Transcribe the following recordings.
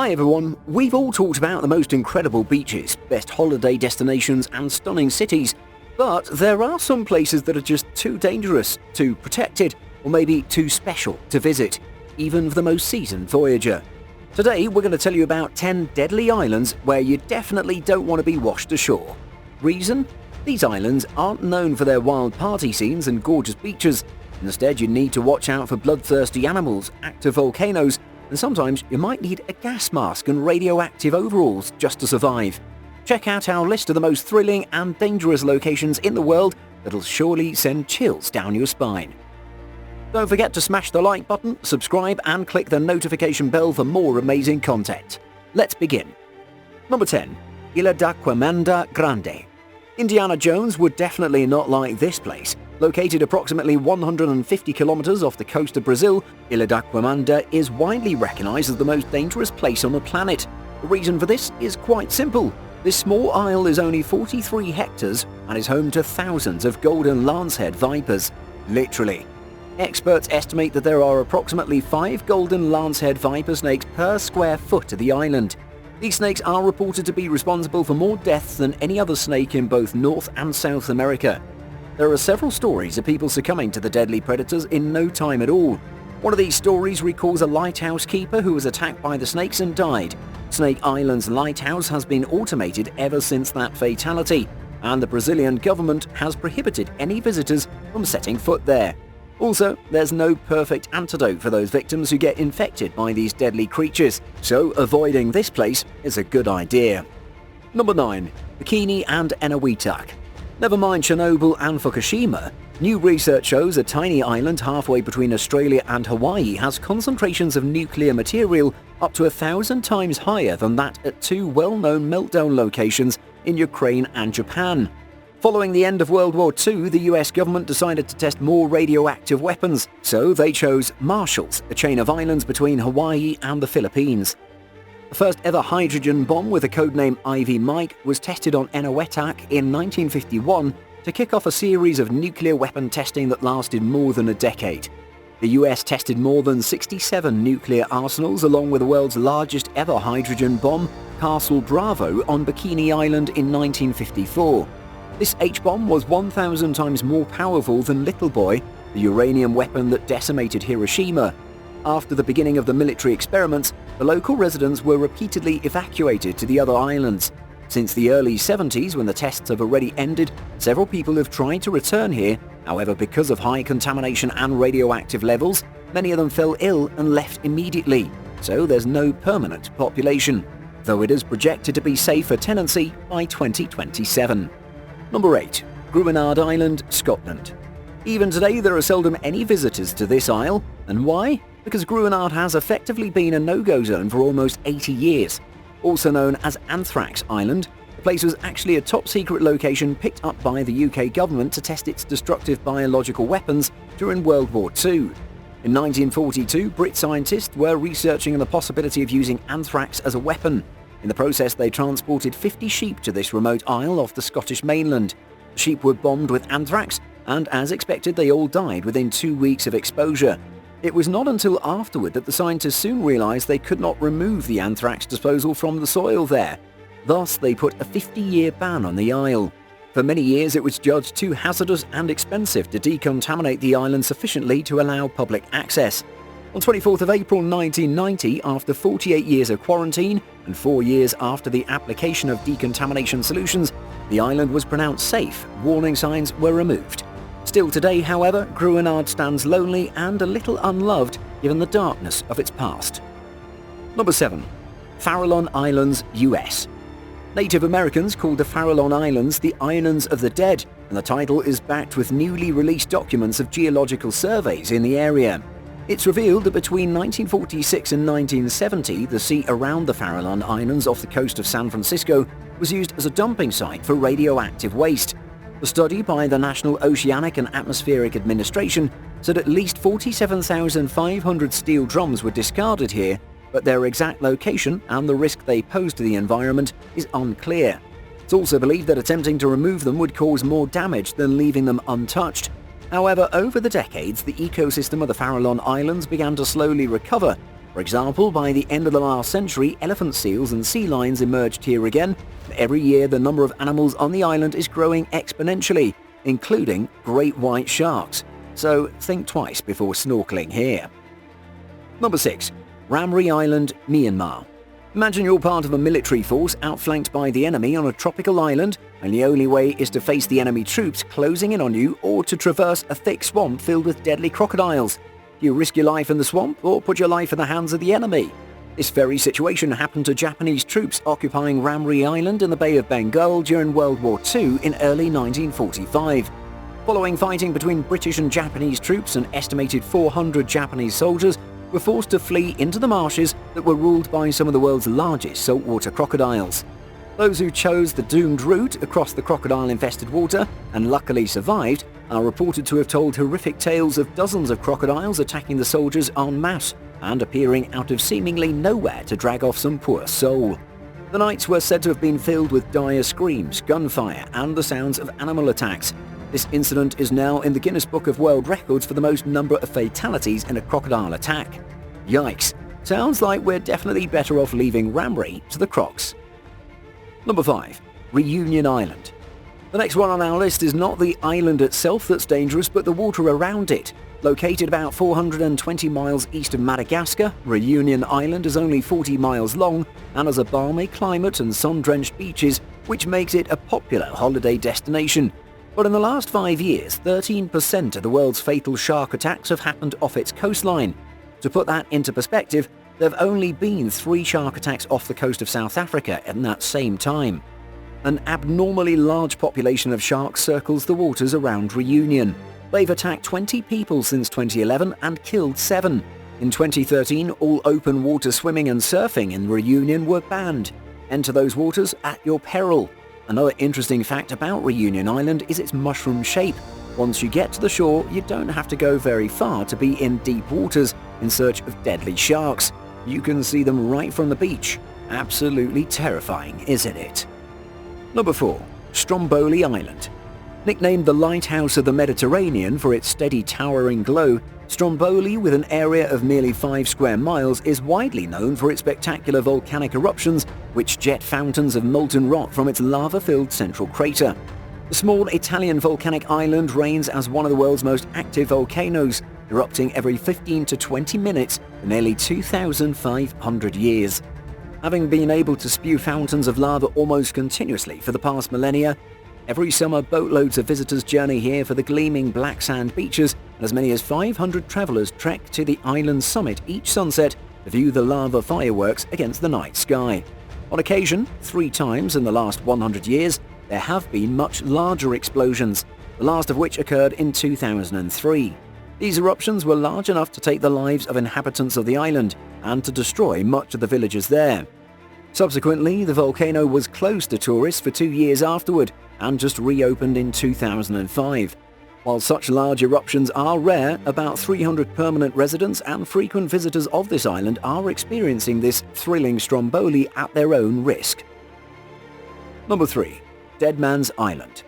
Hi everyone, we've all talked about the most incredible beaches, best holiday destinations and stunning cities, but there are some places that are just too dangerous, too protected, or maybe too special to visit, even for the most seasoned voyager. Today we're going to tell you about 10 deadly islands where you definitely don't want to be washed ashore. Reason? These islands aren't known for their wild party scenes and gorgeous beaches. Instead, you need to watch out for bloodthirsty animals, active volcanoes, and sometimes you might need a gas mask and radioactive overalls just to survive. Check out our list of the most thrilling and dangerous locations in the world that'll surely send chills down your spine. Don't forget to smash the like button, subscribe and click the notification bell for more amazing content. Let's begin. Number 10. Illidan Grande. Indiana Jones would definitely not like this place. Located approximately 150 kilometers off the coast of Brazil, Illidan is widely recognized as the most dangerous place on the planet. The reason for this is quite simple. This small isle is only 43 hectares and is home to thousands of golden lancehead vipers. Literally. Experts estimate that there are approximately 5 golden lancehead viper snakes per square foot of the island. These snakes are reported to be responsible for more deaths than any other snake in both North and South America. There are several stories of people succumbing to the deadly predators in no time at all. One of these stories recalls a lighthouse keeper who was attacked by the snakes and died. Snake Island's lighthouse has been automated ever since that fatality, and the Brazilian government has prohibited any visitors from setting foot there. Also, there's no perfect antidote for those victims who get infected by these deadly creatures, so avoiding this place is a good idea. Number 9. Bikini and Enewetak. Never mind Chernobyl and Fukushima, new research shows a tiny island halfway between Australia and Hawaii has concentrations of nuclear material up to 1,000 times higher than that at two well-known meltdown locations in Ukraine and Japan. Following the end of World War II, the US government decided to test more radioactive weapons, so they chose Marshalls, a chain of islands between Hawaii and the Philippines. The first ever hydrogen bomb with the codename Ivy Mike was tested on Enewetak in 1951 to kick off a series of nuclear weapon testing that lasted more than a decade. The US tested more than 67 nuclear arsenals along with the world's largest ever hydrogen bomb, Castle Bravo, on Bikini Island in 1954. This H-bomb was 1,000 times more powerful than Little Boy, the uranium weapon that decimated Hiroshima. After the beginning of the military experiments, the local residents were repeatedly evacuated to the other islands. Since the early 70s, when the tests have already ended, several people have tried to return here. However, because of high contamination and radioactive levels, many of them fell ill and left immediately, so there's no permanent population, though it is projected to be safe for tenancy by 2027. Number 8. Grunard Island, Scotland. Even today, there are seldom any visitors to this isle. And why? Because Grunard has effectively been a no-go zone for almost 80 years. Also known as Anthrax Island, the place was actually a top-secret location picked up by the UK government to test its destructive biological weapons during World War II. In 1942, Brit scientists were researching the possibility of using anthrax as a weapon. In the process, they transported 50 sheep to this remote isle off the Scottish mainland. The sheep were bombed with anthrax, and as expected, they all died within 2 weeks of exposure. It was not until afterward that the scientists soon realized they could not remove the anthrax disposal from the soil there. Thus, they put a 50-year ban on the isle. For many years, it was judged too hazardous and expensive to decontaminate the island sufficiently to allow public access. On 24th of April 1990, after 48 years of quarantine and 4 years after the application of decontamination solutions, the island was pronounced safe. Warning signs were removed. Still today, however, Grunard stands lonely and a little unloved given the darkness of its past. Number 7. Farallon Islands, US. Native Americans called the Farallon Islands the Islands of the Dead, and the title is backed with newly released documents of geological surveys in the area. It's revealed that between 1946 and 1970, the sea around the Farallon Islands off the coast of San Francisco was used as a dumping site for radioactive waste. The study by the National Oceanic and Atmospheric Administration said at least 47,500 steel drums were discarded here, but their exact location and the risk they pose to the environment is unclear. It's also believed that attempting to remove them would cause more damage than leaving them untouched. However, over the decades, the ecosystem of the Farallon Islands began to slowly recover, For example, by the end of the last century, elephant seals and sea lions emerged here again. Every year the number of animals on the island is growing exponentially, including great white sharks. So think twice before snorkeling here. Number 6. Ramree Island, Myanmar. Imagine you're part of a military force outflanked by the enemy on a tropical island, and the only way is to face the enemy troops closing in on you or to traverse a thick swamp filled with deadly crocodiles. Do you risk your life in the swamp or put your life in the hands of the enemy? This very situation happened to Japanese troops occupying Ramree Island in the Bay of Bengal during World War II in early 1945. Following fighting between British and Japanese troops, an estimated 400 Japanese soldiers were forced to flee into the marshes that were ruled by some of the world's largest saltwater crocodiles. Those who chose the doomed route across the crocodile-infested water and luckily survived are reported to have told horrific tales of dozens of crocodiles attacking the soldiers en masse and appearing out of seemingly nowhere to drag off some poor soul. The nights were said to have been filled with dire screams, gunfire, and the sounds of animal attacks. This incident is now in the Guinness Book of World Records for the most number of fatalities in a crocodile attack. Yikes. Sounds like we're definitely better off leaving Ramree to the crocs. Number 5. Reunion Island. The next one on our list is not the island itself that's dangerous, but the water around it. Located about 420 miles east of Madagascar, Reunion Island is only 40 miles long and has a balmy climate and sun-drenched beaches, which makes it a popular holiday destination. But in the last 5 years, 13% of the world's fatal shark attacks have happened off its coastline. To put that into perspective, there have only been 3 shark attacks off the coast of South Africa in that same time. An abnormally large population of sharks circles the waters around Reunion. They've attacked 20 people since 2011 and killed 7. In 2013, all open water swimming and surfing in Reunion were banned. Enter those waters at your peril. Another interesting fact about Reunion Island is its mushroom shape. Once you get to the shore, you don't have to go very far to be in deep waters in search of deadly sharks. You can see them right from the beach. Absolutely terrifying, isn't it? Number 4. Stromboli Island. Nicknamed the Lighthouse of the Mediterranean for its steady towering glow, Stromboli, with an area of merely 5 square miles, is widely known for its spectacular volcanic eruptions, which jet fountains of molten rock from its lava-filled central crater. The small Italian volcanic island reigns as one of the world's most active volcanoes, erupting every 15 to 20 minutes for nearly 2,500 years. Having been able to spew fountains of lava almost continuously for the past millennia, every summer boatloads of visitors journey here for the gleaming black sand beaches, and as many as 500 travelers trek to the island's summit each sunset to view the lava fireworks against the night sky. On occasion, 3 times in the last 100 years, there have been much larger explosions, the last of which occurred in 2003. These eruptions were large enough to take the lives of inhabitants of the island and to destroy much of the villages there. Subsequently, the volcano was closed to tourists for 2 years afterward and just reopened in 2005. While such large eruptions are rare, about 300 permanent residents and frequent visitors of this island are experiencing this thrilling Stromboli at their own risk. Number 3. Deadmans Island.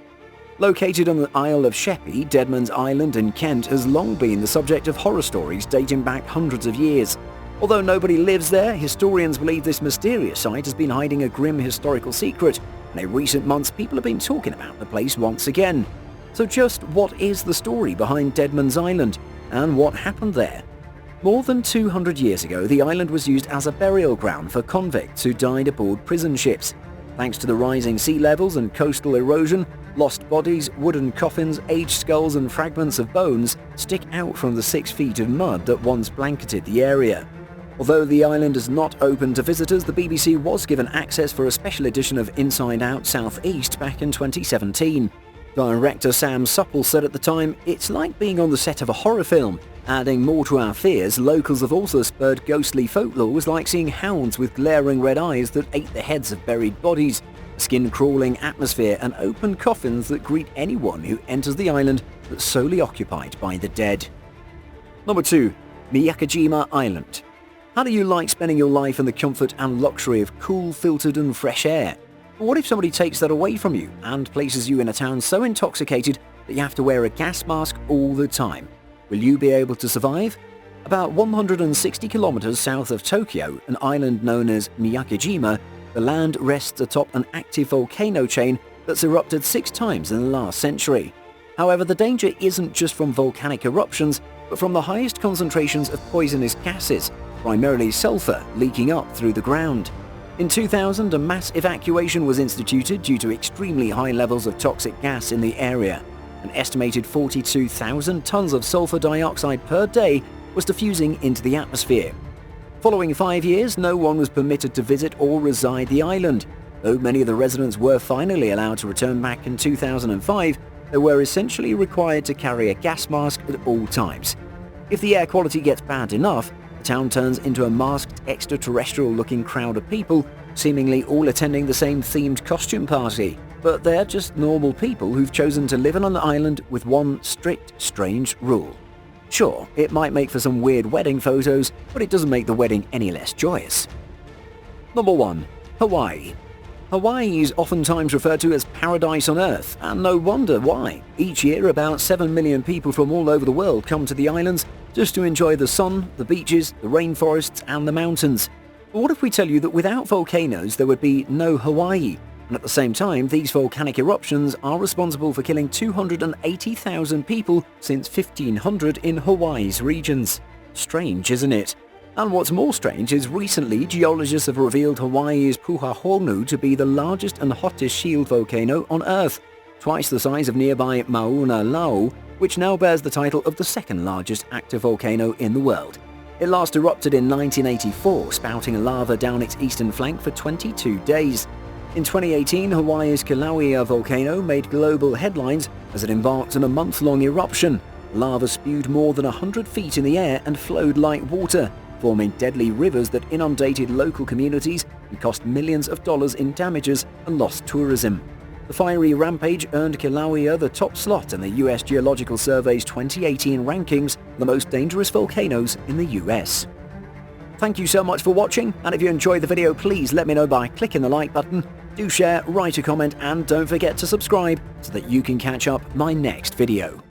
Located on the Isle of Sheppey, Deadmans Island in Kent has long been the subject of horror stories dating back hundreds of years. Although nobody lives there, historians believe this mysterious site has been hiding a grim historical secret, and in recent months people have been talking about the place once again. So just what is the story behind Deadmans Island, and what happened there? More than 200 years ago, the island was used as a burial ground for convicts who died aboard prison ships. Thanks to the rising sea levels and coastal erosion, lost bodies, wooden coffins, aged skulls and fragments of bones stick out from the 6 feet of mud that once blanketed the area. Although the island is not open to visitors, the BBC was given access for a special edition of Inside Out South East back in 2017. Director Sam Supple said at the time, "It's like being on the set of a horror film." Adding more to our fears, locals have also spurred ghostly folklores like seeing hounds with glaring red eyes that ate the heads of buried bodies, a skin-crawling atmosphere and open coffins that greet anyone who enters the island that's solely occupied by the dead. Number 2. Miyakojima Island. How do you like spending your life in the comfort and luxury of cool, filtered and fresh air? But what if somebody takes that away from you and places you in a town so intoxicated that you have to wear a gas mask all the time? Will you be able to survive? About 160 kilometers south of Tokyo, an island known as Miyakojima, the land rests atop an active volcano chain that's erupted 6 times in the last century. However, the danger isn't just from volcanic eruptions, but from the highest concentrations of poisonous gases, primarily sulfur, leaking up through the ground. In 2000, a mass evacuation was instituted due to extremely high levels of toxic gas in the area. An estimated 42,000 tons of sulfur dioxide per day was diffusing into the atmosphere. Following 5 years, no one was permitted to visit or reside the island. Though many of the residents were finally allowed to return back in 2005, they were essentially required to carry a gas mask at all times. If the air quality gets bad enough, the town turns into a masked, extraterrestrial-looking crowd of people, seemingly all attending the same themed costume party. But they're just normal people who've chosen to live on an island with one strict, strange rule. Sure, it might make for some weird wedding photos, but it doesn't make the wedding any less joyous. Number 1. Hawaii. Hawaii is oftentimes referred to as paradise on Earth, and no wonder why. Each year, about 7 million people from all over the world come to the islands just to enjoy the sun, the beaches, the rainforests, and the mountains. But what if we tell you that without volcanoes there would be no Hawaii? And at the same time, these volcanic eruptions are responsible for killing 280,000 people since 1500 in Hawaii's regions. Strange, isn't it? And what's more strange is recently geologists have revealed Hawaii's Puhahonu to be the largest and hottest shield volcano on Earth, twice the size of nearby Mauna Loa, which now bears the title of the second largest active volcano in the world. It last erupted in 1984, spouting lava down its eastern flank for 22 days. In 2018, Hawaii's Kilauea volcano made global headlines as it embarked on a month-long eruption. Lava spewed more than 100 feet in the air and flowed like water, forming deadly rivers that inundated local communities and cost millions of dollars in damages and lost tourism. The fiery rampage earned Kilauea the top slot in the US Geological Survey's 2018 rankings of the most dangerous volcanoes in the US. Thank you so much for watching, and if you enjoyed the video, please let me know by clicking the like button. Do share, write a comment, and don't forget to subscribe so that you can catch up my next video.